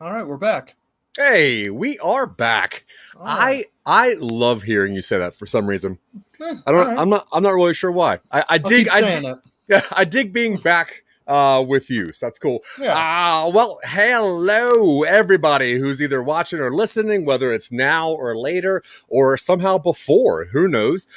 All right, we're back. Hey, we are back. Right. I love hearing you say that for some reason. I don't. Right. I'm not really sure why. I dig being back with you. So that's cool. Yeah. Well, hello everybody who's either watching or listening, whether it's now or later or somehow before. Who knows?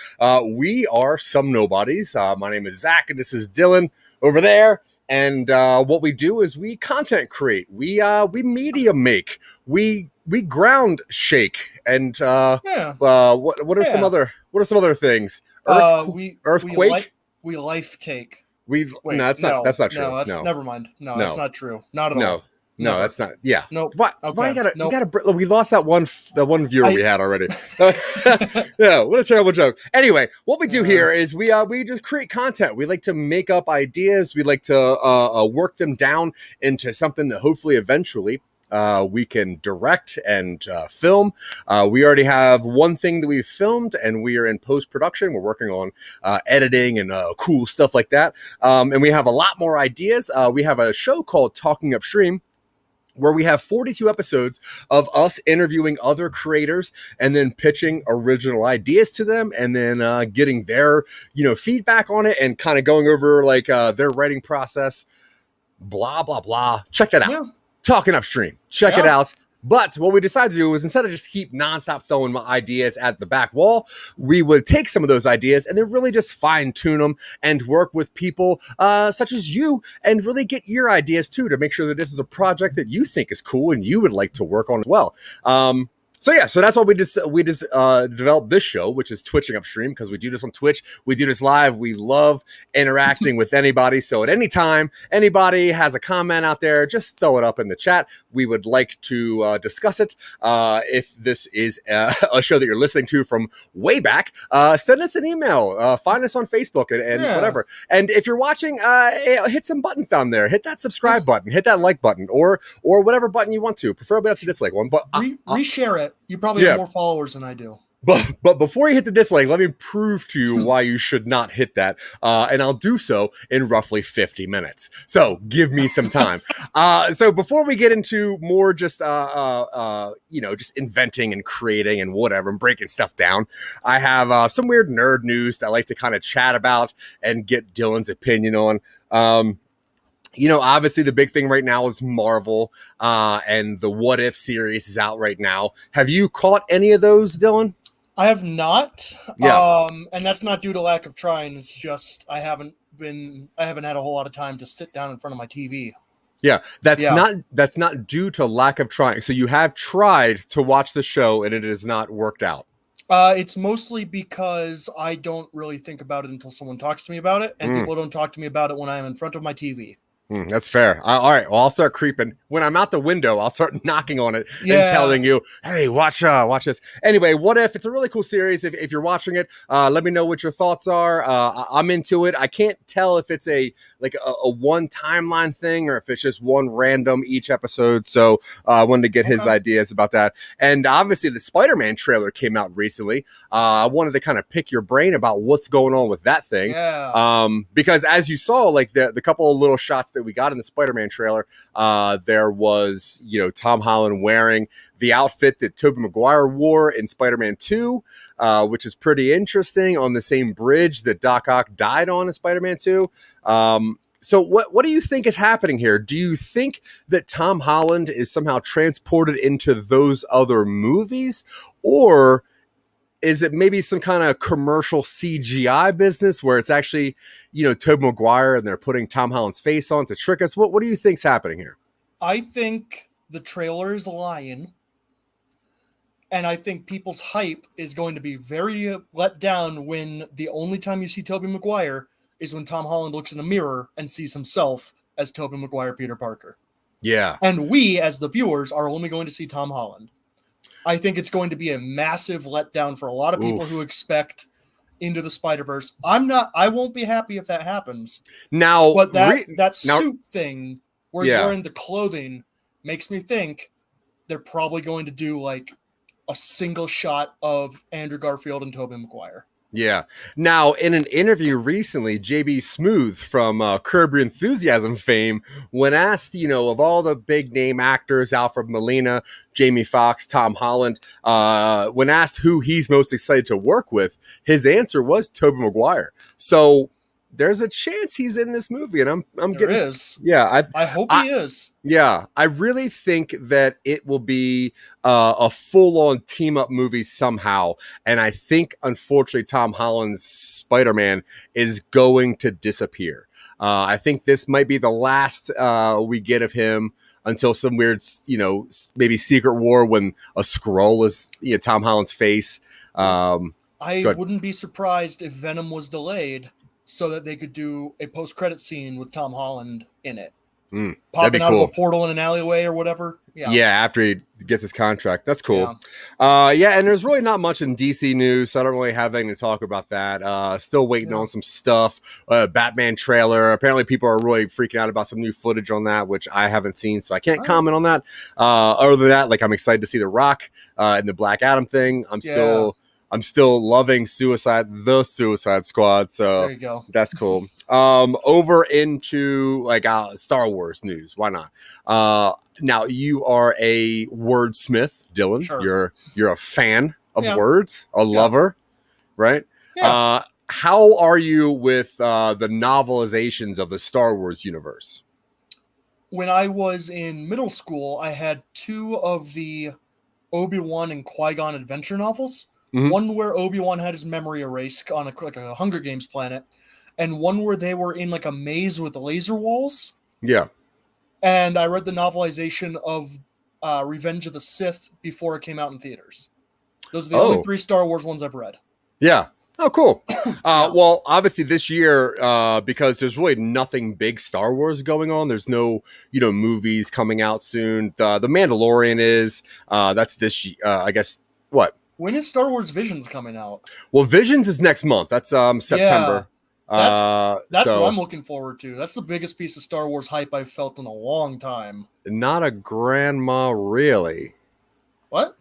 We are Some Nobodies. My name is Zack, and this is Dylan over there. And what we do is we content create, we media make, we ground shake, and what are some other things? Earthquake. We life take. That's not true. No, never mind. No, that's not true. Not at all. No, that's not. Yeah. Nope. Why you gotta? We lost that one viewer we had already. Yeah, what a terrible joke. Anyway, what we do here is we just create content. We like to make up ideas. We like to work them down into something that hopefully eventually we can direct and film. We already have one thing that we've filmed, and we are in post-production. We're working on editing and cool stuff like that. And we have a lot more ideas. We have a show called Twitching UpStream, where we have 42 episodes of us interviewing other creators and then pitching original ideas to them, and then getting their feedback on it and kind of going over like their writing process. Blah blah blah. Check that out. Yeah. Twitching UpStream. Check it out. But what we decided to do was, instead of just keep nonstop throwing my ideas at the back wall, we would take some of those ideas and then really just fine tune them and work with people such as you, and really get your ideas too, to make sure that this is a project that you think is cool and you would like to work on as well. So that's why we developed this show, which is Twitching UpStream, because we do this on Twitch. We do this live. We love interacting with anybody. So at any time, anybody has a comment out there, just throw it up in the chat. We would like to discuss it. If this is a show that you're listening to from way back, send us an email. Find us on Facebook and whatever. And if you're watching, hit some buttons down there. Hit that subscribe button. Hit that like button, or whatever button you want to. Preferably not the dislike one, but reshare it. You probably have more followers than I do. But before you hit the dislike, let me prove to you why you should not hit that. And I'll do so in roughly 50 minutes. So give me some time. So before we get into more just inventing and creating and whatever and breaking stuff down, I have some weird nerd news that I like to kind of chat about and get Dylan's opinion on. Obviously the big thing right now is Marvel, and the What If series is out right now. Have you caught any of those, Dylan? I have not. Yeah. And that's not due to lack of trying. It's just I haven't had a whole lot of time to sit down in front of my TV. Yeah, that's not due to lack of trying. So you have tried to watch the show and it has not worked out. It's mostly because I don't really think about it until someone talks to me about it, and people don't talk to me about it when I'm in front of my TV. That's fair. All right. Well, I'll start creeping. When I'm out the window, I'll start knocking on it and telling you, hey, watch this. Anyway, What If? It's a really cool series. If you're watching it, let me know what your thoughts are. I'm into it. I can't tell if it's a one timeline thing or if it's just one random each episode. So I wanted to get his ideas about that. And obviously the Spider-Man trailer came out recently. I wanted to kind of pick your brain about what's going on with that thing. Yeah. Because as you saw, like the couple of little shots that we got in the Spider-Man trailer, there was, Tom Holland wearing the outfit that Tobey Maguire wore in Spider-Man 2, which is pretty interesting, on the same bridge that Doc Ock died on in Spider-Man 2. So what do you think is happening here? Do you think that Tom Holland is somehow transported into those other movies, or is it maybe some kind of commercial CGI business where it's actually, Tobey Maguire and they're putting Tom Holland's face on to trick us? What do you think's happening here? I think the trailer is lying, and I think people's hype is going to be very let down when the only time you see Tobey Maguire is when Tom Holland looks in the mirror and sees himself as Tobey Maguire Peter Parker. Yeah. And we, as the viewers, are only going to see Tom Holland. I think it's going to be a massive letdown for a lot of people who expect Into the Spider-Verse. I won't be happy if that happens. Now, but that suit thing where he's wearing the clothing makes me think they're probably going to do like a single shot of Andrew Garfield and Tobey Maguire. Yeah. Now, in an interview recently, JB Smoove from Curb Your Enthusiasm fame, when asked, of all the big name actors, Alfred Molina, Jamie Foxx, Tom Holland, when asked who he's most excited to work with, his answer was Tobey Maguire. So there's a chance he's in this movie, and There is. Yeah, I hope he is. Yeah, I really think that it will be a full-on team-up movie somehow, and I think, unfortunately, Tom Holland's Spider-Man is going to disappear. I think this might be the last we get of him until some weird, maybe Secret War when a Skrull is Tom Holland's face. I wouldn't be surprised if Venom was delayed so that they could do a post-credit scene with Tom Holland in it. Popping out of a portal in an alleyway or whatever. Yeah, after he gets his contract. That's cool. And there's really not much in DC news, so I don't really have anything to talk about that. Still waiting on some stuff. Batman trailer. Apparently people are really freaking out about some new footage on that, which I haven't seen, so I can't comment on that. Other than that, I'm excited to see The Rock and the Black Adam thing. I'm still loving the Suicide Squad, so there you go. That's cool. Over into Star Wars news. Why not? Now you are a wordsmith, Dylan. Sure. You're a fan of words, a lover, right? Yeah. How are you with the novelizations of the Star Wars universe? When I was in middle school, I had 2 of the Obi-Wan and Qui-Gon adventure novels. Mm-hmm. One where Obi-Wan had his memory erased on a Hunger Games planet, and one where they were in a maze with laser walls. Yeah. And I read the novelization of Revenge of the Sith before it came out in theaters. Those are the only 3 Star Wars ones I've read. Yeah. Oh, cool. Well, obviously this year, because there's really nothing big Star Wars going on. There's no, movies coming out soon. The Mandalorian is. That's this year. I guess what? When is Star Wars Visions coming out? Well, Visions is next month. That's September. That's what I'm looking forward to. That's the biggest piece of Star Wars hype I've felt in a long time. Not a grandma, really. What?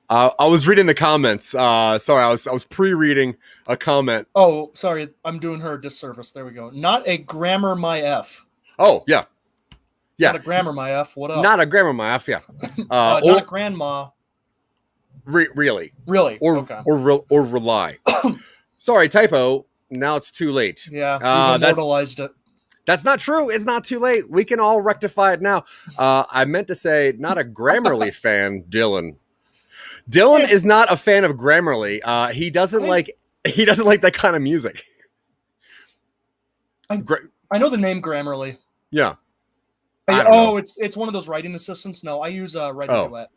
I was reading the comments. Sorry, I was pre-reading a comment. Oh, sorry. I'm doing her a disservice. There we go. Not a grammar my F. Oh, yeah. Yeah. Not a grammar my F. What up? Not a grammar my F, yeah. Not a grandma. Really. Or or rely. Sorry, typo. Now it's too late. Yeah, we've immortalized it. That's not true. It's not too late. We can all rectify it now. I meant to say not a Grammarly fan, Dylan. Dylan is not a fan of Grammarly. He doesn't like that kind of music. I know the name Grammarly. Yeah. It's one of those writing assistants. No, I use Writing Duet.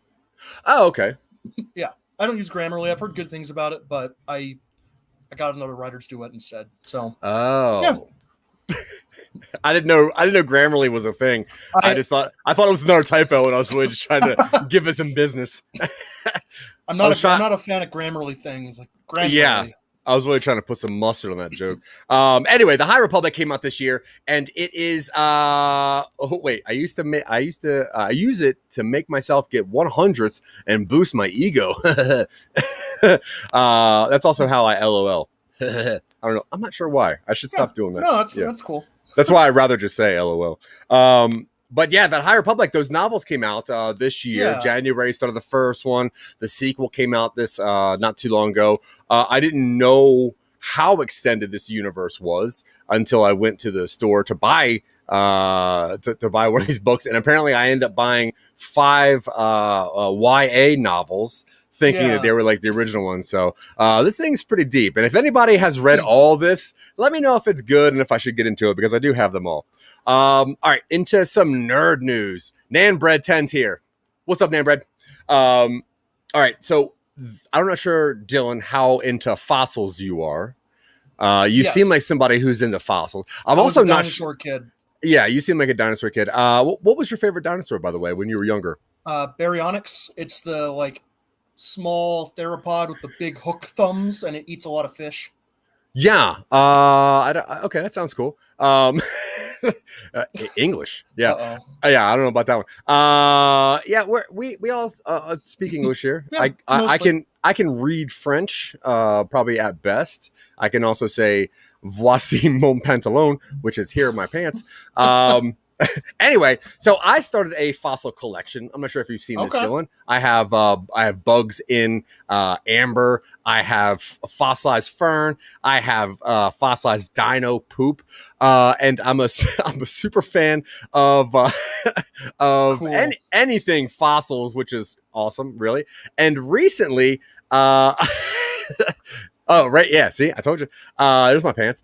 Oh, okay. Yeah, I don't use Grammarly. I've heard good things about it, but I got another Writer's Duet instead. So. Oh. Yeah. I didn't know Grammarly was a thing. I thought it was another typo, and I was really just trying to give it some business. I'm not a fan of Grammarly things like Grammarly. Yeah. I was really trying to put some mustard on that joke. Anyway, The High Republic came out this year, and it is. I use it to make myself get 100s and boost my ego. That's also how I LOL. I don't know. I'm not sure why. I should stop doing that. No, that's cool. That's why I'd rather just say LOL. But yeah, that High Republic, those novels came out this year. Yeah. January started the first one. The sequel came out this not too long ago. I didn't know how extended this universe was until I went to the store to buy to buy one of these books, and apparently I ended up buying 5 YA novels, thinking that they were like the original ones. So this thing's pretty deep. And if anybody has read all this, let me know if it's good and if I should get into it, because I do have them all. All right, into some nerd news. Nanbread10's here. What's up, Nanbread? All right, so I'm not sure, Dylan, how into fossils you are. You Yes. seem like somebody who's into fossils. I'm I was also a not dinosaur kid. Yeah, you seem like a dinosaur kid. What was your favorite dinosaur, by the way, when you were younger? Baryonyx. It's the like small theropod with the big hook thumbs, and it eats a lot of fish. Yeah. Okay, that sounds cool. English. Yeah. Uh-oh. Yeah, I don't know about that one. Yeah, we all speak English here. Yeah, I mostly. I can read French, probably at best. I can also say "Voici mon pantalon," which is "Here are my pants." Anyway, so I started a fossil collection. I'm not sure if you've seen this, Okay. Dylan. I have bugs in amber. I have fossilized fern. I have fossilized dino poop. And I'm a super fan of Cool. anything fossils, which is awesome, really. And recently, oh right, yeah. See, I told you. There's my pants.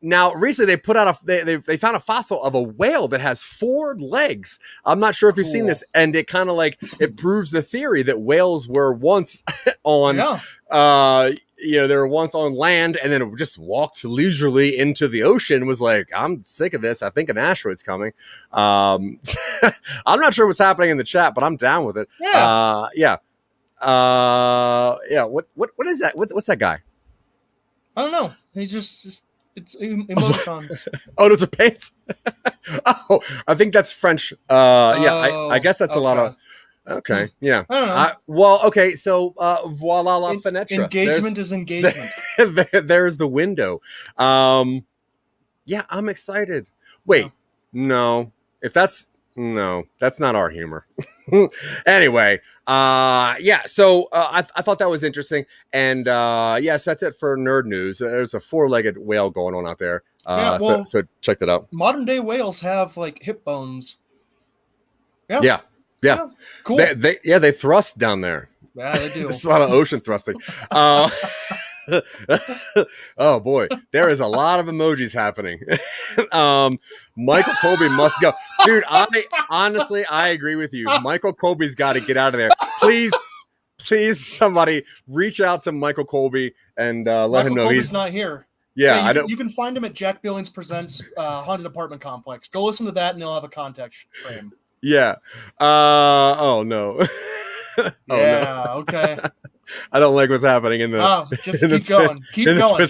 Now, recently they put out they found a fossil of a whale that has 4 legs. I'm not sure if you've seen this, and it kind of like it proves the theory that whales were once on, they were once on land, and then it just walked leisurely into the ocean. Was like, I'm sick of this. I think an asteroid's coming. I'm not sure what's happening in the chat, but I'm down with it. Yeah. What is that? What's that guy? I don't know. He's just it's emoticons. Oh, those are pants. Oh, I think that's French. I guess that's a lot of. Okay, yeah. I don't know. Well, okay. So, voila la fenêtre. Engagement is engagement. There's the window. Yeah, I'm excited. Wait, no. If that's not our humor. Anyway, yeah. So I thought that was interesting, and so that's it for nerd news. There's a 4-legged whale going on out there. So check that out. Modern day whales have like hip bones. Yeah. Cool. They thrust down there. Yeah, they do. There's a lot of ocean thrusting. Oh boy, there is a lot of emojis happening. Michael Colby must go, dude. I agree with you. Michael Colby's got to get out of there. Please, somebody reach out to Michael Colby and let him know he's not here. Yeah, I don't. You can find him at Jack Billings Presents Haunted Apartment Complex. Go listen to that, and he'll have a contact for him. Yeah. Oh no. Okay. I don't like what's happening in the. Just keep going. Keep going.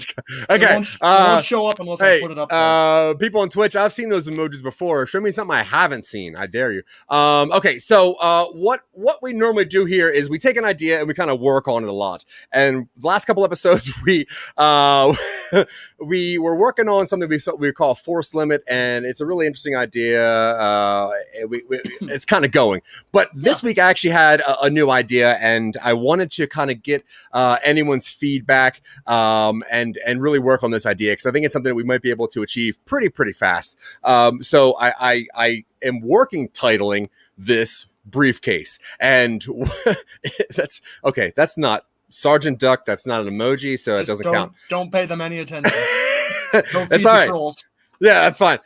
Okay. It won't show up unless I put it up there. People on Twitch, I've seen those emojis before. Show me something I haven't seen. I dare you. Okay. So, what we normally do here is we take an idea and we kind of work on it a lot. And the last couple episodes, we were working on something we call force limit, and it's a really interesting idea. It's kind of going, but this week I actually had a new idea, and I wanted to kind of get anyone's feedback and really work on this idea, because I think it's something that we might be able to achieve pretty fast. So I am working titling this briefcase, and that's okay. That's not Sergeant Duck. That's not an emoji, so it doesn't count. Don't pay them any attention. Don't feed that's the all right. trolls. Yeah, that's fine.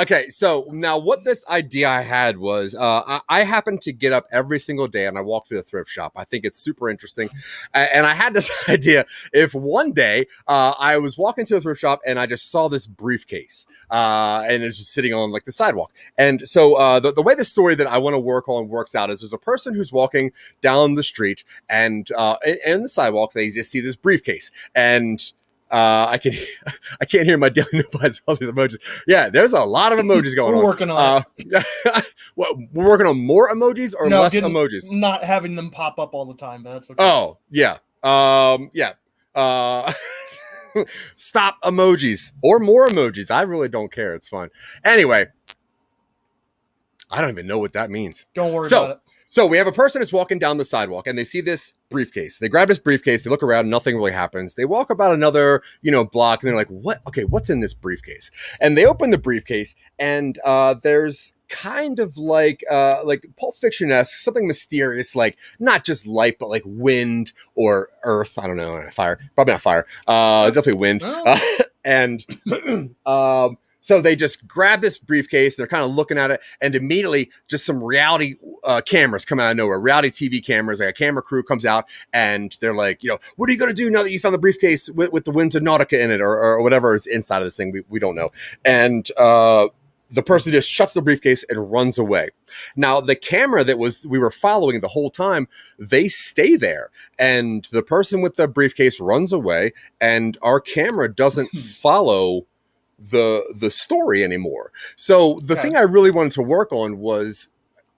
Okay, so now what this idea I had was I happen to get up every single day and I walk through the thrift shop. I think it's super interesting. And I had this idea, if one day I was walking to a thrift shop and I just saw this briefcase and it's just sitting on like the sidewalk. And so the way the story that I want to work on works out is there's a person who's walking down the street, and in the sidewalk, they just see this briefcase. And I can't hear my daily nobodies, all these emojis. Yeah, there's a lot of emojis going on. We're working on it. We're working on more emojis or less emojis? Not having them pop up all the time, but that's okay. Oh, yeah. Stop emojis or more emojis. I really don't care. It's fine. Anyway, I don't even know what that means. Don't worry about it. So we have a person who's walking down the sidewalk and they see this briefcase. They grab this briefcase, they look around, nothing really happens. They walk about another, block, and they're like, what? Okay, what's in this briefcase? And they open the briefcase, and there's kind of like Pulp Fiction-esque, something mysterious, like not just light, but like wind or earth. I don't know, fire. Probably not fire. Definitely wind. So they just grab this briefcase, they're kind of looking at it, and immediately just some reality cameras come out of nowhere. Reality TV cameras, like a camera crew comes out, and they're like, what are you going to do now that you found the briefcase with the Winds of Nautica in it, or whatever is inside of this thing? We don't know. And the person just shuts the briefcase and runs away. Now, the camera that we were following the whole time, they stay there. And the person with the briefcase runs away, and our camera doesn't follow the story anymore. So the thing I really wanted to work on was,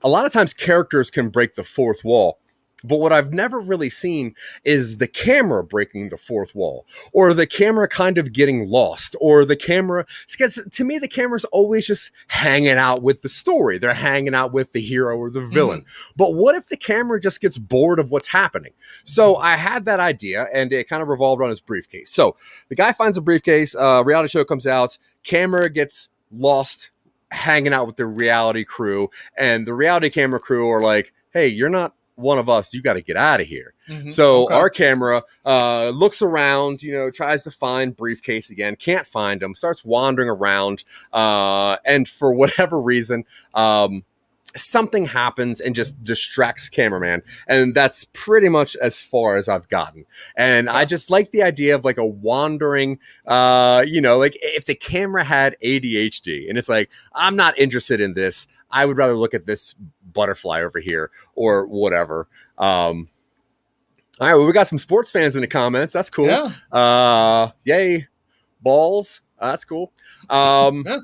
a lot of times characters can break the fourth wall. But what I've never really seen is the camera breaking the fourth wall, or the camera kind of getting lost, or the camera, because to me, the camera's always just hanging out with the story. They're hanging out with the hero or the villain. But what if the camera just gets bored of what's happening? So I had that idea, and it kind of revolved on his briefcase. So the guy finds a briefcase, reality show comes out, camera gets lost hanging out with the reality crew, and the reality camera crew are like, hey, you're not one of us, you got to get out of here. So our camera looks around, tries to find briefcase again, can't find him, starts wandering around, and for whatever reason, something happens and just distracts cameraman, and that's pretty much as far as I've gotten. And I just like the idea of like a wandering, like if the camera had ADHD and it's like, I'm not interested in this, I would rather look at this butterfly over here or whatever. All right, well, we got some sports fans in the comments. That's cool. Yay, balls. That's cool.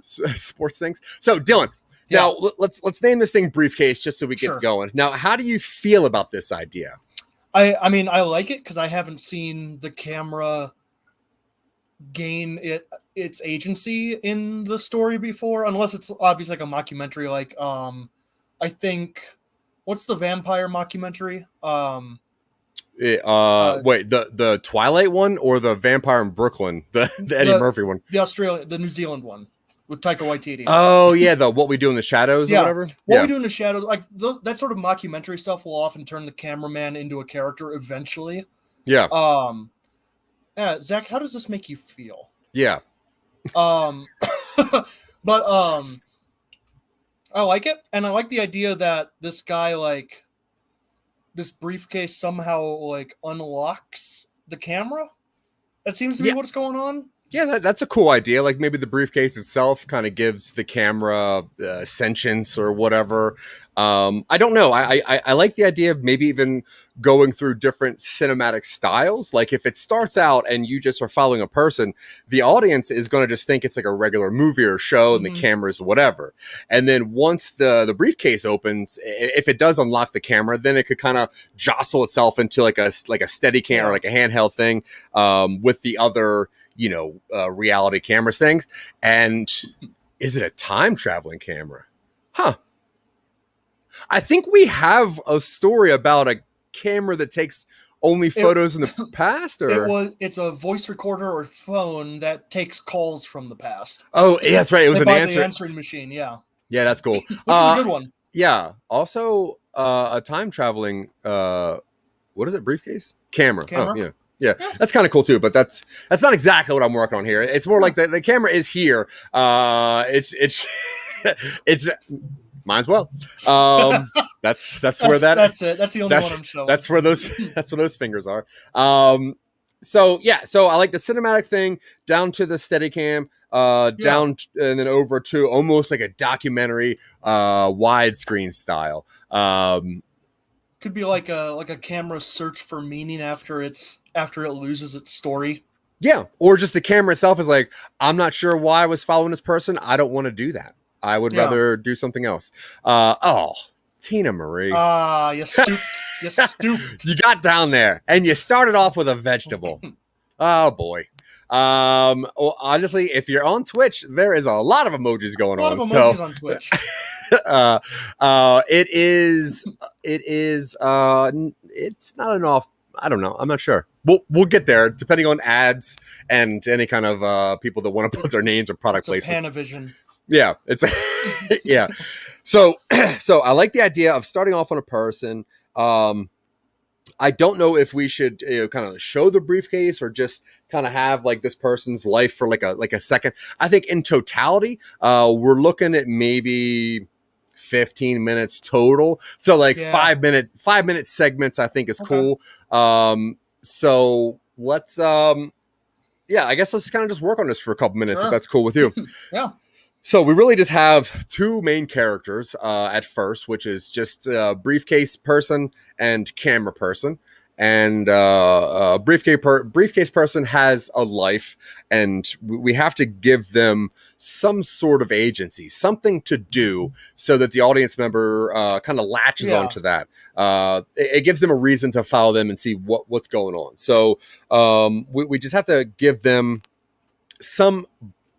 Sports things. So Dylan, now let's name this thing Briefcase just so we get going. Now, how do you feel about this idea? I mean, I like it because I haven't seen the camera gain its agency in the story before, unless it's obviously like a mockumentary, like I think, what's the vampire mockumentary? Wait, the Twilight one or the Vampire in Brooklyn, the Eddie Murphy one? The New Zealand one with Taika Waititi. Oh yeah, the What We Do in the Shadows or whatever. What We Do in the Shadows, like that sort of mockumentary stuff will often turn the cameraman into a character eventually. Yeah. Zach, how does this make you feel? Yeah. But I like it, and I like the idea that this guy, like, this briefcase somehow like unlocks the camera. That seems to be what's going on. Yeah, that's a cool idea. Like maybe the briefcase itself kind of gives the camera sentience or whatever. I don't know. I like the idea of maybe even going through different cinematic styles. Like if it starts out and you just are following a person, the audience is going to just think it's like a regular movie or show and the camera's whatever. And then once the briefcase opens, if it does unlock the camera, then it could kind of jostle itself into like a steady cam or like a handheld thing with the other reality cameras things. And is it a time traveling camera? I think we have a story about a camera that takes only photos in the past, or it's a voice recorder or phone that takes calls from the past. Oh, yeah, that's right. It was an answering machine. Yeah, that's cool. Which is a good one. Yeah. Also, a time traveling. What is it? Briefcase camera. Oh, yeah, that's kind of cool too, but that's not exactly what I'm working on here. It's more like the camera is here. It's might as well. That's where that's it. That's the only one I'm showing. That's where those fingers are. So I like the cinematic thing down to the Steadicam, down and then over to almost like a documentary, widescreen style. Could be like a camera search for meaning after it loses its story. Yeah, or just the camera itself is like, I'm not sure why I was following this person. I don't want to do that. I would rather do something else. Tina Marie. You stooped. You stooped. You got down there and you started off with a vegetable. Oh boy. Honestly, if you're on Twitch, there is a lot of emojis going on. A lot of emojis on Twitch. It's not enough. I don't know. I'm not sure. We'll get there depending on ads and any kind of people that want to put their names or product placements. Panavision. Yeah, it's yeah. So I like the idea of starting off on a person. I I don't know if we should kind of show the briefcase or just kind of have like this person's life for like a second. I think in totality, we're looking at maybe 15 minutes total. So like 5-minute segments, I think is cool. So let's I guess let's kind of just work on this for a couple minutes if that's cool with you. Yeah. So we really just have two main characters at first, which is just briefcase person and camera person. And briefcase person has a life, and we have to give them some sort of agency, something to do, so that the audience member kind of latches onto that. It gives them a reason to follow them and see what's going on. So we just have to give them some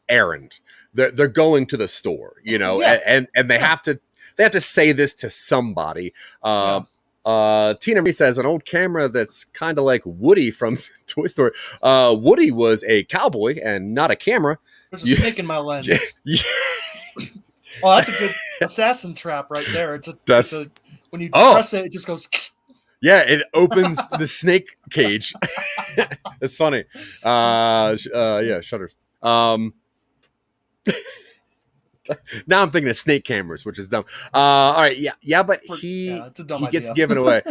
errand. They're going to the store, and they have to say this to somebody. Tina Marie says an old camera that's kind of like Woody from Toy Story. Woody was a cowboy and not a camera. There's a snake in my lens. Oh, that's a good assassin trap right there. When you press it, it just goes. Yeah, it opens the snake cage. It's funny. Shutters. Now I'm thinking of snake cameras, which is dumb. All right, but he gets given away.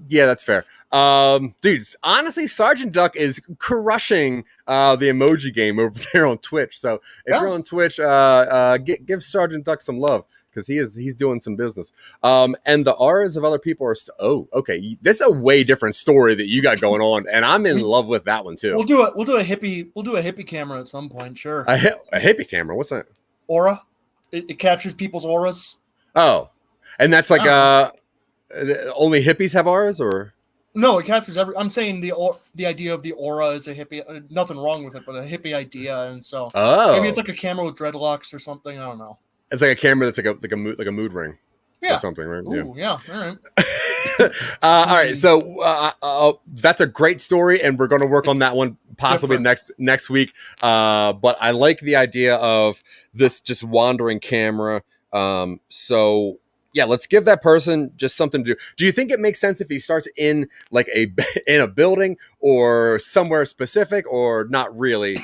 Yeah, that's fair. Dudes, honestly, Sergeant Duck is crushing the emoji game over there on Twitch. So if you're on Twitch, give Sergeant Duck some love, because he's doing some business. And the auras of other people are okay. This is a way different story that you got going on, and I'm in love with that one too. We'll do a hippie camera at some point. Sure. A hippie camera. What's that? Aura. It captures people's auras. Oh, and that's like only hippies have auras, or no? It captures I'm saying the idea of the aura is a hippie. Nothing wrong with it, but a hippie idea, and so maybe it's like a camera with dreadlocks or something. I don't know. It's like a camera that's like a mood ring. Or something, right? Ooh, yeah. All right. All right. So that's a great story, and we're going to work on that one possibly next week. But I like the idea of this just wandering camera. So yeah, let's give that person just something to do. Do you think it makes sense if he starts in like in a building or somewhere specific, or not really?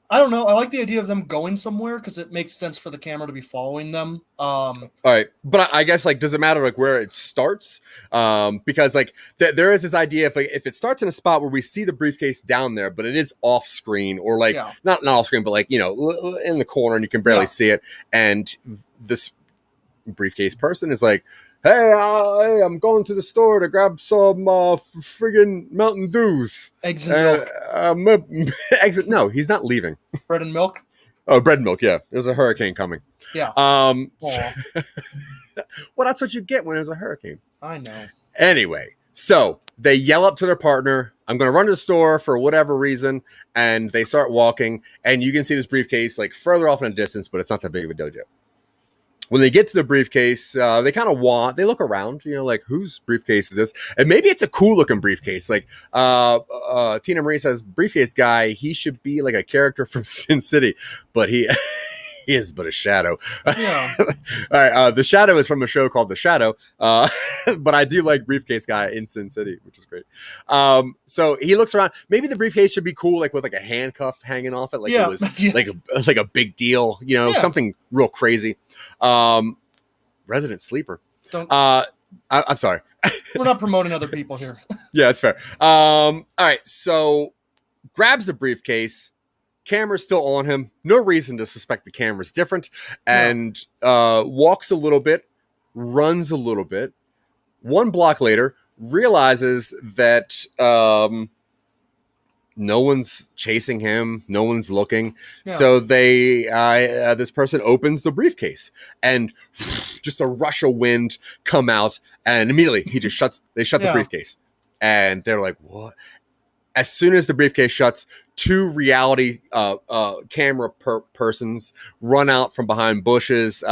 I don't know. I like the idea of them going somewhere because it makes sense for the camera to be following them. All right, but I guess like, does it matter like where it starts? Because like there is this idea if it starts in a spot where we see the briefcase down there, but it is off screen, or like not off screen, but like in the corner and you can barely see it, and this briefcase person is like, hey, I'm going to the store to grab some friggin' Mountain Dews. Eggs and milk. No, he's not leaving. Bread and milk? Oh, bread and milk, yeah. There's a hurricane coming. Yeah. Well, that's what you get when there's a hurricane. I know. Anyway, so they yell up to their partner, I'm going to run to the store for whatever reason, and they start walking, and you can see this briefcase like further off in the distance, but it's not that big of a deal yet. When they get to the briefcase, they kind of they look around, like, whose briefcase is this? And maybe it's a cool looking briefcase. Like Tina Marie says, briefcase guy, he should be like a character from Sin City, but he is but a shadow. Yeah. All right. The Shadow is from a show called The Shadow. But I do like briefcase guy in Sin City, which is great. So he looks around. Maybe the briefcase should be cool, like with like a handcuff hanging off it. Like it was like a big deal, something real crazy. Resident Sleeper. I'm sorry. We're not promoting other people here. Yeah, that's fair. All right. So grabs the briefcase. Camera's still on him. No reason to suspect the camera's different. And walks a little bit, runs a little bit. 1 block later, realizes that no one's chasing him. No one's looking. Yeah. So this person opens the briefcase, and just a rush of wind come out, and immediately they shut the briefcase, and they're like, what? As soon as the briefcase shuts, 2 reality camera persons run out from behind bushes,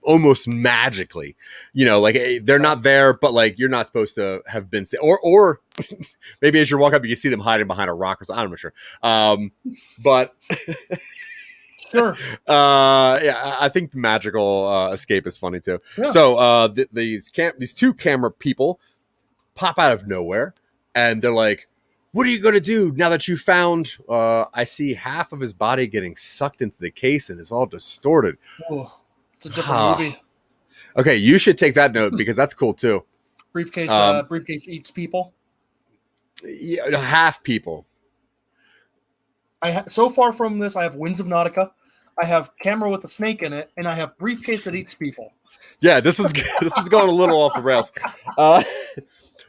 almost magically. Like they're not there, but like you're not supposed to have been seen. Or maybe as you walk up, you can see them hiding behind a rock or something. I'm not sure. But sure. I think the magical escape is funny too. Yeah. So these 2 camera people pop out of nowhere, and they're like, "What are you gonna do now that you found?" I see half of his body getting sucked into the case and is all distorted. Oh, it's a different movie. Okay, you should take that note because that's cool too. Briefcase eats people. Yeah, half people. So far from this, I have Winds of Nautica, I have Camera with a Snake in it, and I have Briefcase that eats people. Yeah, this is going a little off the rails.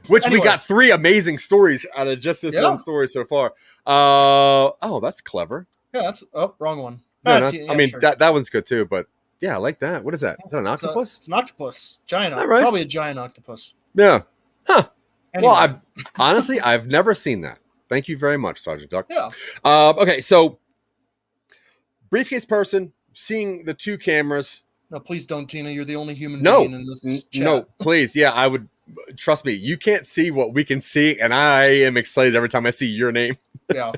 Which anyway. We got 3 amazing stories out of just this one story so far. That's clever. Yeah, that's wrong one. Sure. that one's good too, but yeah, I like that. What is that? Is that an octopus? It's an octopus. Giant octopus. Right? Probably a giant octopus. Yeah. Huh. Anyway. Well, I've never seen that. Thank you very much, Sergeant Duck. Yeah. Okay, so briefcase person seeing the 2 cameras. No, please don't, Tina. You're the only human being in this chat. No, please. Yeah, I would. Trust me, you can't see what we can see, and I am excited every time I see your name. Yeah.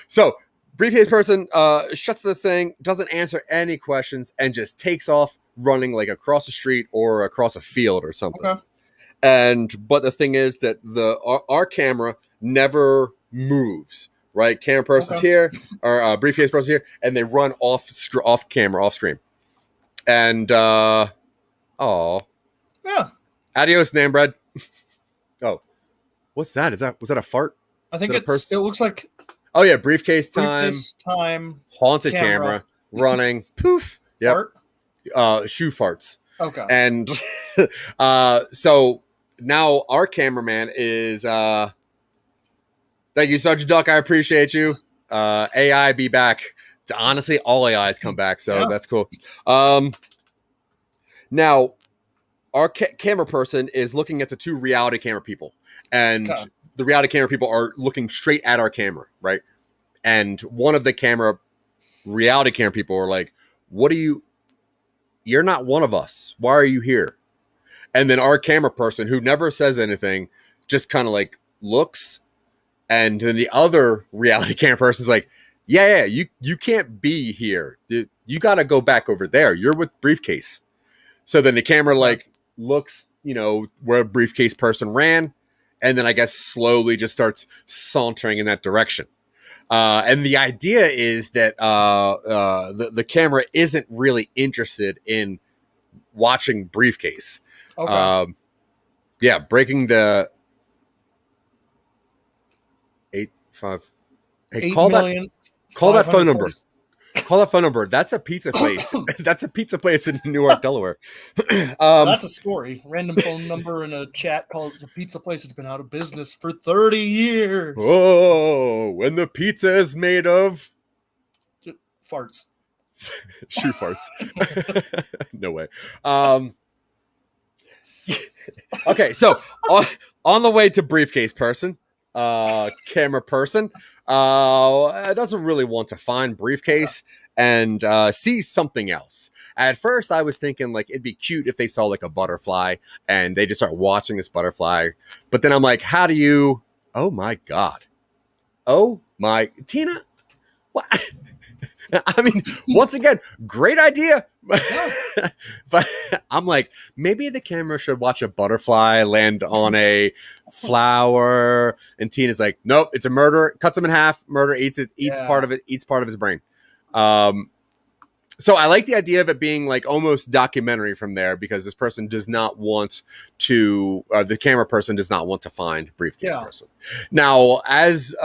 So briefcase person shuts the thing, doesn't answer any questions, and just takes off running like across the street or across a field or something. Okay. But the thing is that our camera never moves. Right, camera person's here, or briefcase person's here, and they run off camera, off screen. And yeah. Adios, Nambred. Oh, what's that? Was that a fart? I think it looks like. Oh yeah, briefcase time. Briefcase time. Haunted camera running. Poof. Yep. Fart? Shoe farts. Okay. And so now our cameraman is. Thank you, Sergeant Duck. I appreciate you. AI be back. Honestly, all AIs come back, so that's cool. Now, our camera person is looking at the 2 reality camera people, and the reality camera people are looking straight at our camera, right? And one of the reality camera people are like, "What are you? You're not one of us. Why are you here?" And then our camera person, who never says anything, just kind of like looks. And then the other reality camera person is like, yeah, you can't be here. You got to go back over there. You're with briefcase. So then the camera like looks, where briefcase person ran. And then I guess slowly just starts sauntering in that direction. And the idea is that the camera isn't really interested in watching briefcase. Okay. Breaking the... 5. Hey, call that phone number. Call that phone number. That's a pizza place. That's a pizza place in Newark, Delaware. That's a story. Random phone number in a chat calls a pizza place that's been out of business for 30 years. Oh, when the pizza is made of farts. Shoe farts. No way. Okay, so on the way to briefcase person. Camera person doesn't really want to find briefcase and see something else. At first I was thinking like it'd be cute if they saw like a butterfly and they just start watching this butterfly, but then I'm like, how do you... oh my god, Tina, what? I mean, once again, great idea. But I'm like, maybe the camera should watch a butterfly land on a flower. And Tina's like, nope, it's a murder. Cuts him in half. Murder eats part of it. Eats part of his brain. So I like the idea of it being like almost documentary from there, because this person does not want to. The camera person does not want to find briefcase person. Now, as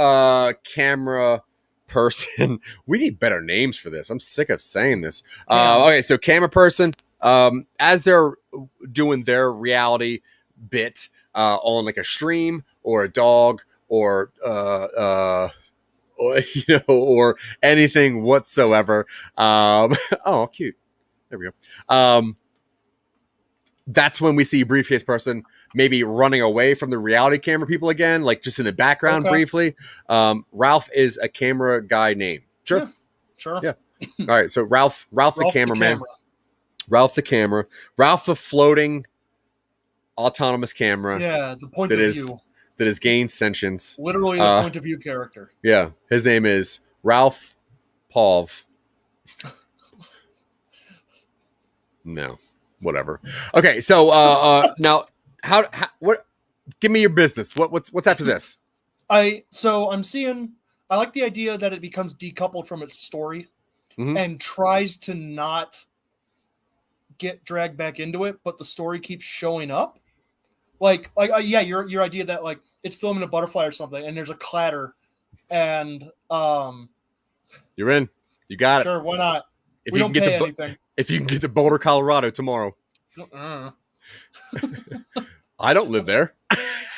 camera person, we need better names for this. I'm sick of saying this. Okay, so camera person, as they're doing their reality bit on like a stream or a dog or or anything whatsoever. Oh, cute. There we go. That's when we see briefcase person maybe running away from the reality camera people again, like just in the background briefly. Ralph is a camera guy name. Sure. Yeah, sure. Yeah. All right. So Ralph the cameraman. Ralph the camera. Ralph the floating autonomous camera. Yeah, the point of view. That has gained sentience. Literally the point of view character. Yeah. His name is Ralph Pav. No. Whatever. Okay, so now what give me your business. What's after this? I like the idea that it becomes decoupled from its story and tries to not get dragged back into it, but the story keeps showing up. Your idea that like it's filming a butterfly or something, and there's a clatter, and you're in. You got it. Sure, why not? If we you don't can pay get to anything. If you can get to Boulder, Colorado tomorrow. I don't live there.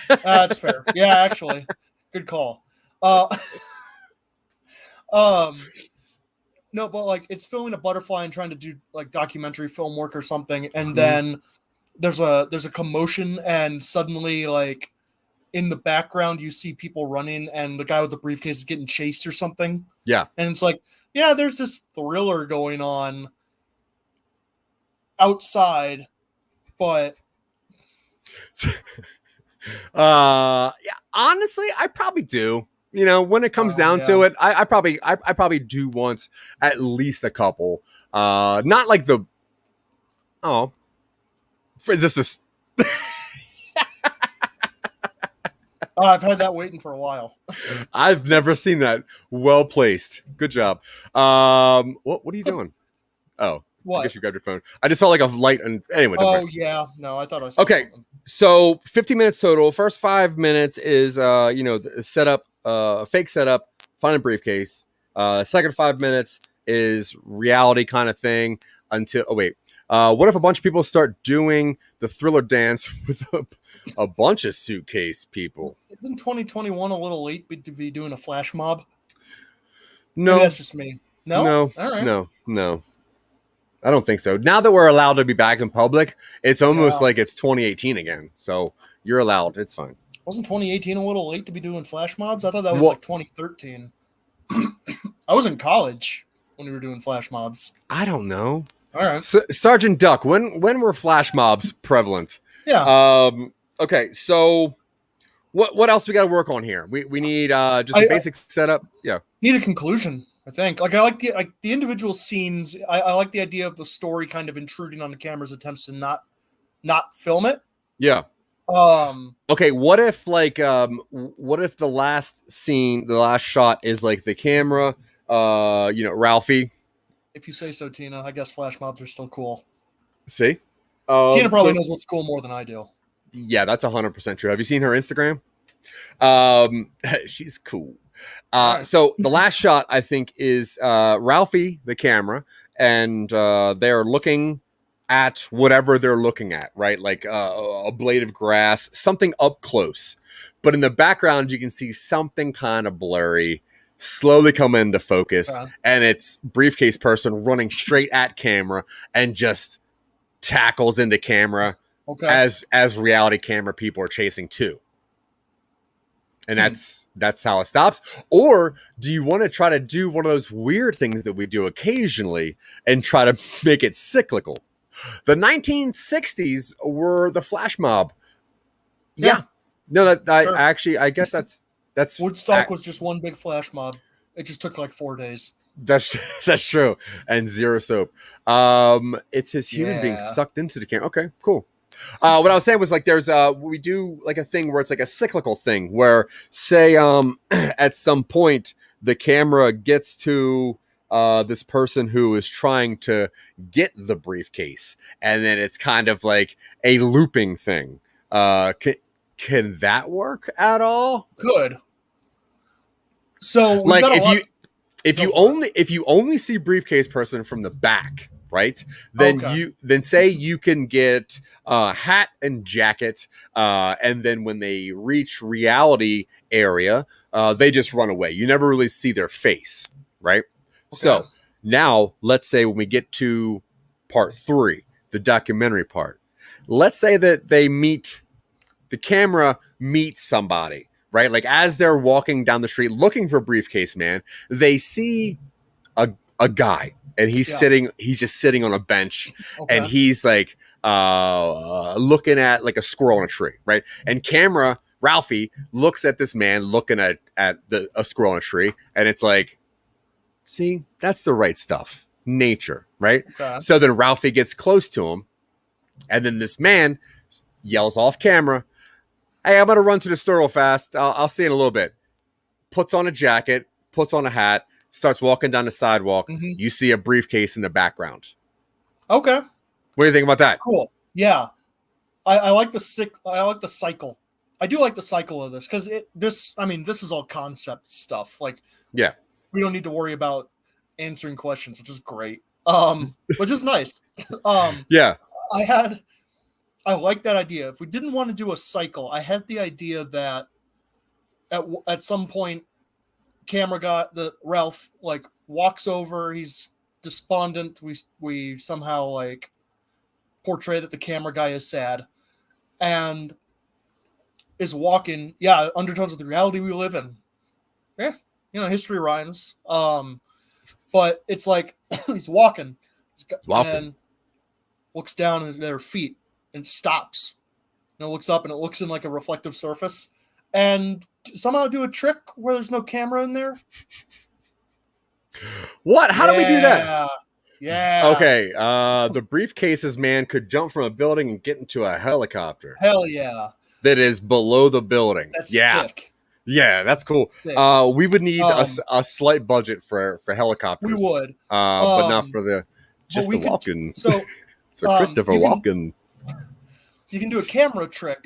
That's fair. Yeah, actually, good call. No, but like it's filming a butterfly and trying to do like documentary film work or something, and then there's a commotion, and suddenly like in the background you see people running, and the guy with the briefcase is getting chased or something. Yeah, and it's like, yeah, there's this thriller going on outside, but yeah, honestly, I probably do. You know, when it comes down to it, I probably do want at least a couple. Not like the is this I've had that waiting for a while. I've never seen that. Well placed. Good job. What are you doing? Oh, what? I guess you grabbed your phone. I just saw like a light, and anyway. Yeah, no, I thought I saw okay. Something. So 15 minutes total. First 5 minutes is setup, fake setup, find a briefcase. Second 5 minutes is reality kind of thing until what if a bunch of people start doing the thriller dance with a bunch of suitcase people? Isn't 2021 a little late to be doing a flash mob? No, maybe that's just me. No, all right. No. I don't think so. Now that we're allowed to be back in public, it's almost like it's 2018 again. So you're allowed. It's fine. Wasn't 2018 a little late to be doing flash mobs? I thought that was like 2013. I was in college when we were doing flash mobs. I don't know. All right. Sergeant Duck, when were flash mobs prevalent? Yeah. Okay, so what else we got to work on here? We need just a basic setup. Yeah. Need a conclusion. I think. Like I like the individual scenes. I like the idea of the story kind of intruding on the camera's attempts to not film it. Yeah. Okay. What if the last scene, the last shot is like the camera, Ralphie. If you say so, Tina. I guess flash mobs are still cool. See, Tina probably knows what's cool more than I do. Yeah, that's 100% true. Have you seen her Instagram? She's cool. Right. So the last shot, I think, is Ralphie, the camera, and they're looking at whatever they're looking at, right? Like a blade of grass, something up close. But in the background, you can see something kind of blurry slowly come into focus, and it's briefcase person running straight at camera and just tackles into camera as reality camera people are chasing too. And that's how it stops. Or do you want to try to do one of those weird things that we do occasionally and try to make it cyclical? The 1960s were the flash mob. Yeah. No, I guess that's Woodstock was just one big flash mob. It just took like 4 days. That's true. And zero soap. It's his human being sucked into the camera. Okay, cool. What I was saying was like there's we do like a thing where it's like a cyclical thing where say at some point the camera gets to this person who is trying to get the briefcase, and then it's kind of like a looping thing. Can that work at all? Good. So like if you only see briefcase person from the back, right? Then say you can get hat and jacket, and then when they reach reality area, they just run away. You never really see their face, right? Okay. So now let's say when we get to part 3, the documentary part, let's say that the camera meets somebody, right? Like as they're walking down the street looking for briefcase man, they see a guy. And he's just sitting on a bench, and he's like looking at like a squirrel in a tree, right? And camera Ralphie looks at this man looking at a squirrel in a tree, and it's like, see, that's the right stuff, nature, right? So then Ralphie gets close to him, and then this man yells off camera, hey, I'm going to run to the store real fast. I'll see you in a little bit. Puts on a jacket, puts on a hat, starts walking down the sidewalk. Mm-hmm. You see a briefcase in the background. Okay. What do you think about that? Cool. Yeah. I like the cycle. I do like the cycle of this because this is all concept stuff. Like, yeah, we don't need to worry about answering questions, which is great. Which is nice. yeah. I like that idea. If we didn't want to do a cycle, I had the idea that at some point, Ralph like walks over. He's despondent. We somehow like portray that the camera guy is sad, and is walking. Yeah, undertones of the reality we live in. Yeah, history rhymes. But it's like he's walking, and looks down at their feet and stops. And it looks up and it looks in like a reflective surface, and somehow do a trick where there's no camera in there. What? How do we do that? Yeah. Okay. The briefcases man could jump from a building and get into a helicopter. Hell yeah. That is below the building. That's sick. Yeah, that's cool. Sick. We would need a slight budget for helicopters. We would. But not for the Walken. So Christopher Walken. You can do a camera trick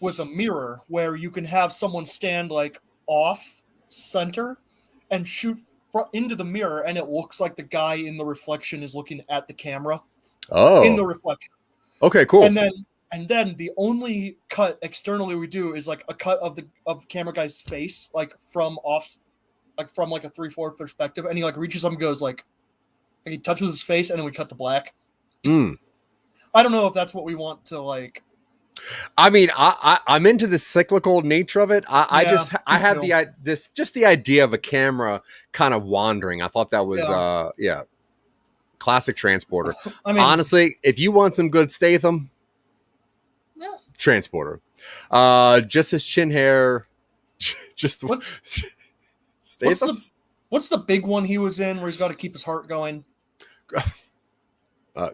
with a mirror where you can have someone stand like off center and shoot into the mirror, and it looks like the guy in the reflection is looking at the camera. Oh. In the reflection. Okay, cool. And then the only cut externally we do is like a cut of the camera guy's face, like from a 3/4 perspective, and he like reaches up and goes like he touches his face, and then we cut to black. I don't know if that's what we want to like. I mean, I'm into the cyclical nature of it. I had the idea of a camera kind of wandering. I thought that was classic Transporter. I mean, honestly, if you want some good Statham, Transporter. Just his chin hair. Just Statham. What's the big one he was in where he's got to keep his heart going?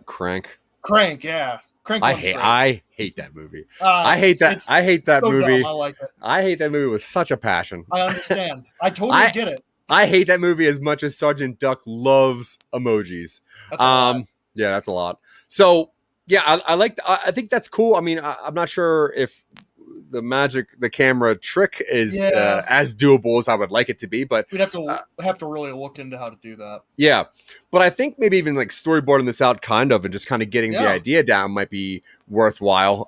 Crank. Crank, yeah. Crank. I hate that movie. I hate that movie. Dumb. I like it. I hate that movie with such a passion. I understand. I totally get it. I hate that movie as much as Sergeant Duck loves emojis. That's a lot. Yeah, that's a lot. So yeah, I think that's cool. I mean, I'm not sure if the camera trick is as doable as I would like it to be, but we'd have to really look into how to do that. Yeah, but I think maybe even like storyboarding this out kind of and just kind of getting the idea down might be worthwhile.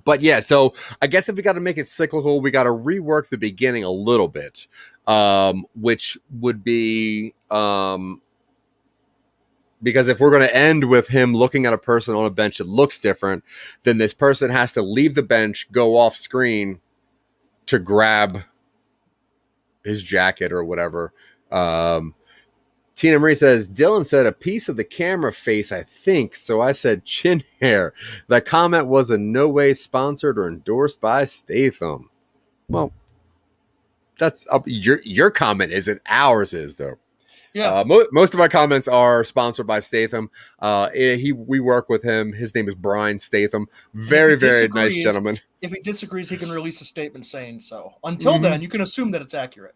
But yeah, so I guess if we got to make it cyclical, we got to rework the beginning a little bit, which would be because if we're going to end with him looking at a person on a bench that looks different, then this person has to leave the bench, go off screen to grab his jacket or whatever. Tina Marie says, Dylan said a piece of the camera face, I think. So I said chin hair. That comment was in no way sponsored or endorsed by Statham. Well, that's up. Your comment isn't. Ours is, though. Yeah. Most of our comments are sponsored by Statham. We work with him. His name is Brian Statham. Very nice gentleman. If he disagrees, he can release a statement saying so. Until then, you can assume that it's accurate.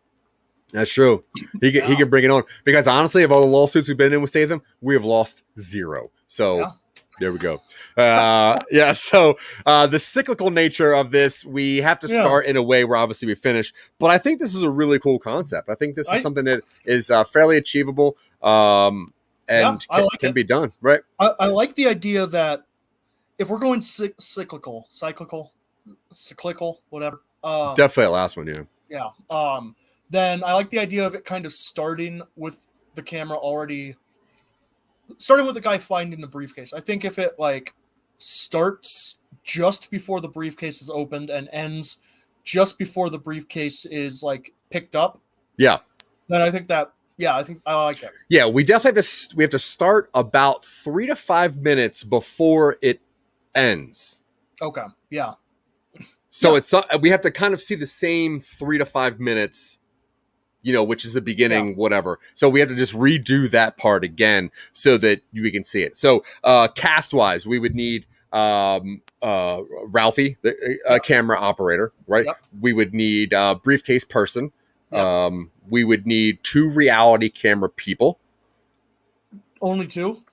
That's true. He can bring it on, because honestly, of all the lawsuits we've been in with Statham, we have lost 0. So there we go. So the cyclical nature of this, we have to start in a way where obviously we finish. But I think this is a really cool concept. I think this is something that is fairly achievable and can be done. Right. I like the idea that if we're going cyclical, whatever. Definitely the last one. Yeah. Yeah. Then I like the idea of it kind of starting with the camera starting with the guy finding the briefcase. I think if it like starts just before the briefcase is opened and ends just before the briefcase is like picked up. Yeah. Then I think that, I think I like it. Yeah. We definitely have to start about 3 to 5 minutes before it ends. Okay. Yeah. So we have to kind of see the same 3 to 5 minutes, which is the beginning, whatever. So we have to just redo that part again so that we can see it. So cast-wise, we would need Ralphie, the camera operator, right? Yep. We would need a briefcase person. Yep. We would need 2 reality camera people. Only 2?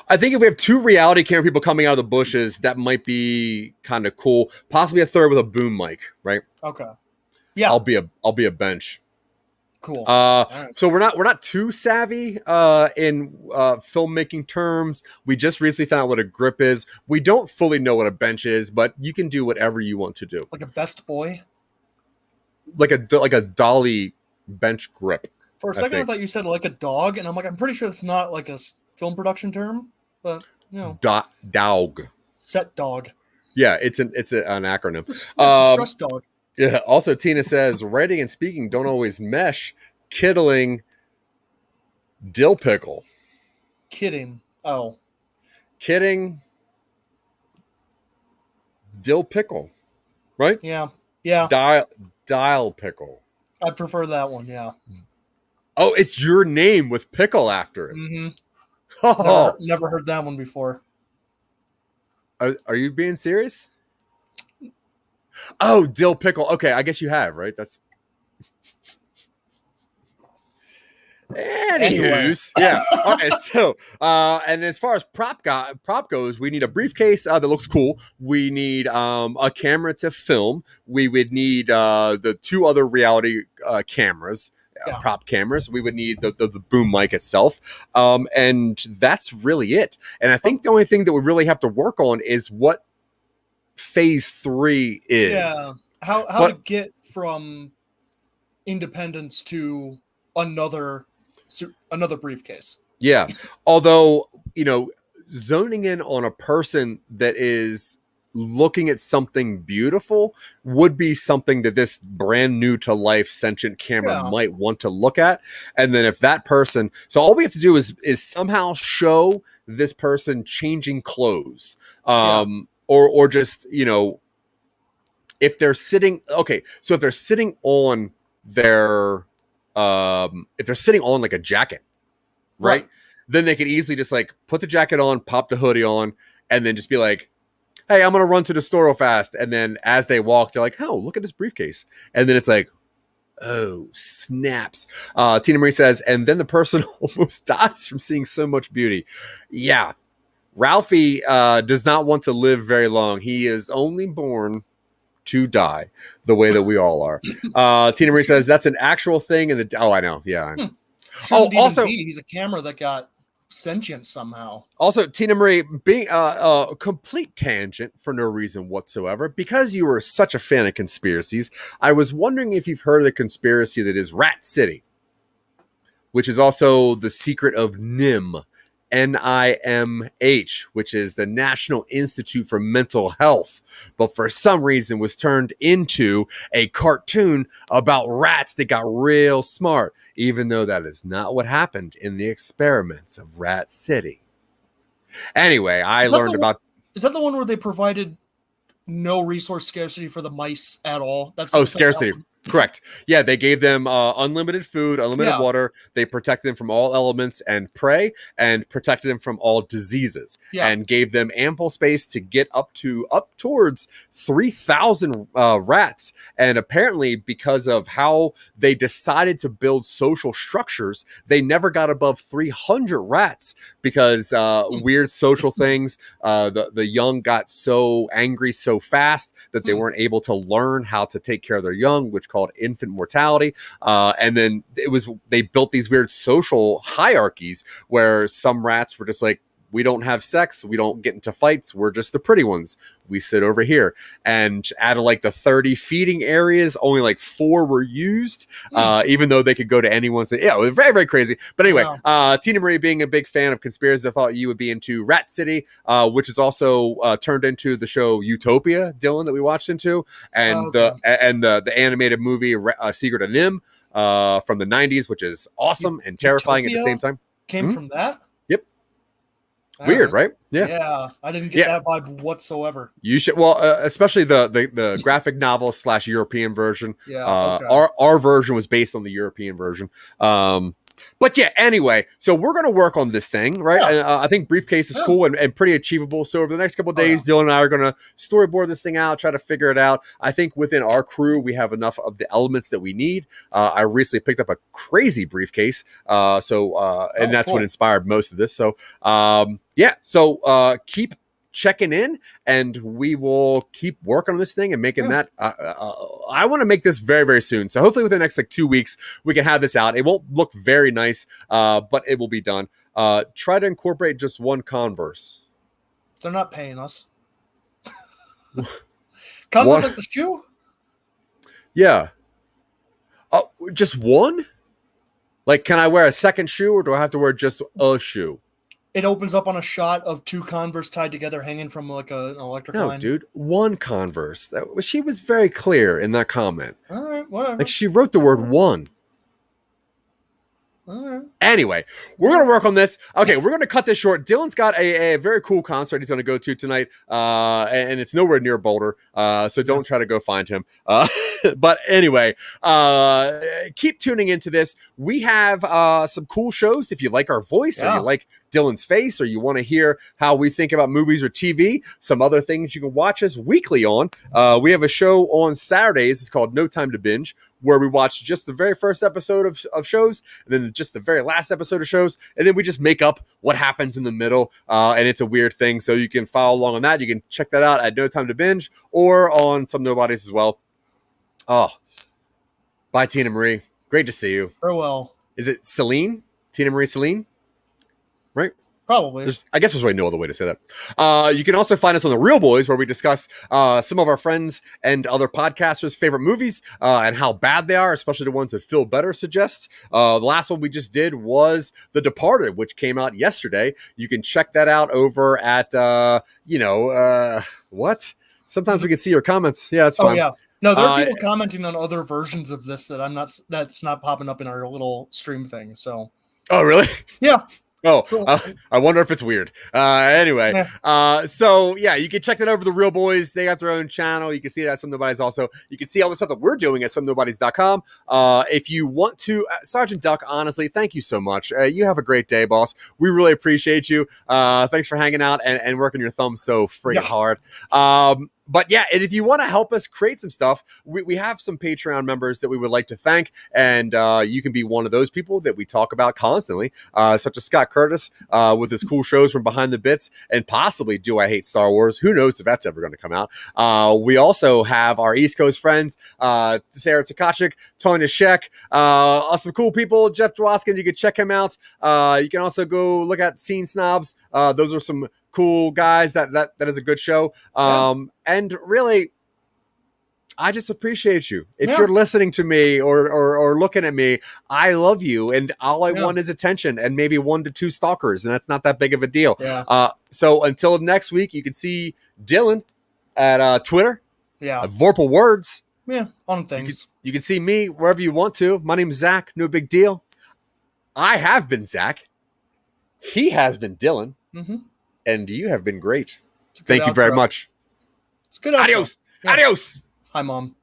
I think if we have 2 reality camera people coming out of the bushes, that might be kind of cool. Possibly a third with a boom mic, right? Okay. Yeah. I'll be a bench. Cool. Right. So we're not too savvy in filmmaking terms. We just recently found out what a grip is. We don't fully know what a bench is, but you can do whatever you want to do. Like a best boy, like a dolly bench grip. For a second, I thought you said like a dog, and I'm like, I'm pretty sure it's not like a film production term, but you know, dog. Set dog. Yeah, it's an acronym. It's a stress dog. Yeah. Also, Tina says writing and speaking don't always mesh. Kiddling. Dill pickle. Kidding. Oh. Kidding. Dill pickle. Right? Yeah. Yeah. Dial pickle. I prefer that one. Yeah. Oh, it's your name with pickle after it. Mm-hmm. Oh. Never heard that one before. Are you being serious? Oh, dill pickle. Okay, I guess you have, right? That's. Anywho's, yeah. All right. So, and as far as prop goes, we need a briefcase that looks cool. We need a camera to film. We would need the 2 other reality cameras. Prop cameras. We would need the boom mic itself, and that's really it. And I think the only thing that we really have to work on is what phase 3 is. Yeah, how to get from independence to another briefcase. Yeah, although zoning in on a person that is looking at something beautiful would be something that this brand new to life sentient camera might want to look at. And then if that person, so all we have to do is somehow show this person changing clothes, or just, if they're sitting, okay. So if they're sitting on their, if they're sitting on like a jacket, right? Then they could easily just like put the jacket on, pop the hoodie on, and then just be like, hey, I'm going to run to the store real fast. And then as they walk, they're like, oh, look at this briefcase. And then it's like, oh, snaps. Tina Marie says, and then the person almost dies from seeing so much beauty. Yeah. Ralphie does not want to live very long. He is only born to die the way that we all are. Tina Marie says, that's an actual thing. Oh, I know. Yeah. Also, he's a camera that got sentient somehow. Also, Tina Marie, being a complete tangent for no reason whatsoever, because you were such a fan of conspiracies, I was wondering if you've heard of the conspiracy that is Rat City, which is also the secret of NIMH, NIMH, which is the National Institute for Mental Health, but for some reason was turned into a cartoon about rats that got real smart, even though that is not what happened in the experiments of Rat City. Anyway, I learned about... Is that the one where they provided no resource scarcity for the mice at all? That's scarcity. Correct. Yeah, they gave them unlimited food, unlimited water. They protected them from all elements and prey, and protected them from all diseases, and gave them ample space to get up towards 3,000 rats. And apparently, because of how they decided to build social structures, they never got above 300 rats because weird social things. The young got so angry so fast that they weren't able to learn how to take care of their young, which called infant mortality. And then they built these weird social hierarchies where some rats were just like, we don't have sex, we don't get into fights, we're just the pretty ones, we sit over here. And out of like the 30 feeding areas, only like 4 were used, even though they could go to anyone's. Yeah, it was very, very crazy. But anyway, Tina Marie, being a big fan of conspiracies, I thought you would be into Rat City, which is also turned into the show Utopia, Dylan, that we watched into, and the animated movie Secret of NIMH from the 90s, which is awesome and terrifying at the same time. Came from that? Weird, right? Yeah, I didn't get that vibe whatsoever. You should, especially the graphic novel / European version. Yeah, our version was based on the European version. But yeah, anyway, so we're going to work on this thing, right? Yeah. And, I think Briefcase is cool and pretty achievable. So over the next couple of days, yeah. Dylan and I are going to storyboard this thing out, try to figure it out. I think within our crew, we have enough of the elements that we need. I recently picked up a crazy briefcase. And that's cool. what inspired most of this. So keep checking in, and we will keep working on this thing and making that. I want to make this very, very soon. So hopefully within the next 2 weeks, we can have this out. It won't look very nice, but it will be done. Try to incorporate just one Converse. They're not paying us. Converse like the shoe? Yeah. Just one? Like, can I wear a second shoe, or do I have to wear just a shoe? It opens up on a shot of two Converse tied together, hanging from like an electric line. No, dude, one Converse. She was very clear in that comment. All right, whatever. Like, she wrote the word one. All right. Anyway, we're going to work on this. Okay, we're going to cut this short. Dylan's got a very cool concert he's going to go to tonight, and it's nowhere near Boulder, so don't try to go find him. But anyway, keep tuning into this. We have some cool shows. If you like our voice, or you like Dylan's face, or you want to hear how we think about movies or TV, some other things you can watch us weekly on. We have a show on Saturdays. It's called No Time to Binge, where we watch just the very first episode of shows, and then just the very last episode of shows, and then we just make up what happens in the middle, and it's a weird thing. So you can follow along on that. You can check that out at No Time to Binge or on Some Nobodies as well. Oh, bye, Tina Marie. Great to see you. Farewell. Is it Celine? Tina Marie Celine? Right? Probably. I guess there's really no other way to say that. You can also find us on The Real Boys, where we discuss some of our friends and other podcasters' favorite movies and how bad they are, especially the ones that Phil Better suggests. The last one we just did was The Departed, which came out yesterday. You can check that out over at, what? Sometimes we can see your comments. Yeah, it's fine. Oh, yeah. No, there are people commenting on other versions of this that's not popping up in our little stream thing. So. Oh, really? Yeah. Oh, so, I wonder if it's weird. Anyway, you can check that over The Real Boys. They got their own channel. You can see that at Some Nobodies also. You can see all the stuff that we're doing at SomeNobodies.com. If you want to, Sergeant Duck, honestly, thank you so much. You have a great day, boss. We really appreciate you. Thanks for hanging out and working your thumbs so freaking hard. But yeah, and if you want to help us create some stuff, we have some Patreon members that we would like to thank, and you can be one of those people that we talk about constantly, such as Scott Curtis with his cool shows from Behind the Bits, and possibly Do I Hate Star Wars? Who knows if that's ever going to come out. We also have our East Coast friends, Sarah Takachik, Tonya Sheck, some cool people, Jeff Dwoskin. You can check him out. You can also go look at Scene Snobs. Those are some cool guys. That is a good show. And really, I just appreciate you. If you're listening to me or looking at me, I love you, and all I want is attention and maybe 1 to 2 stalkers, and that's not that big of a deal. So until next week, you can see Dylan at Twitter. Vorpal Words. On things. You can see me wherever you want to. My name's Zach. No big deal. I have been Zach. He has been Dylan. And you have been great. Thank you very much. It's good. Adios. Adios. Hi, Mom.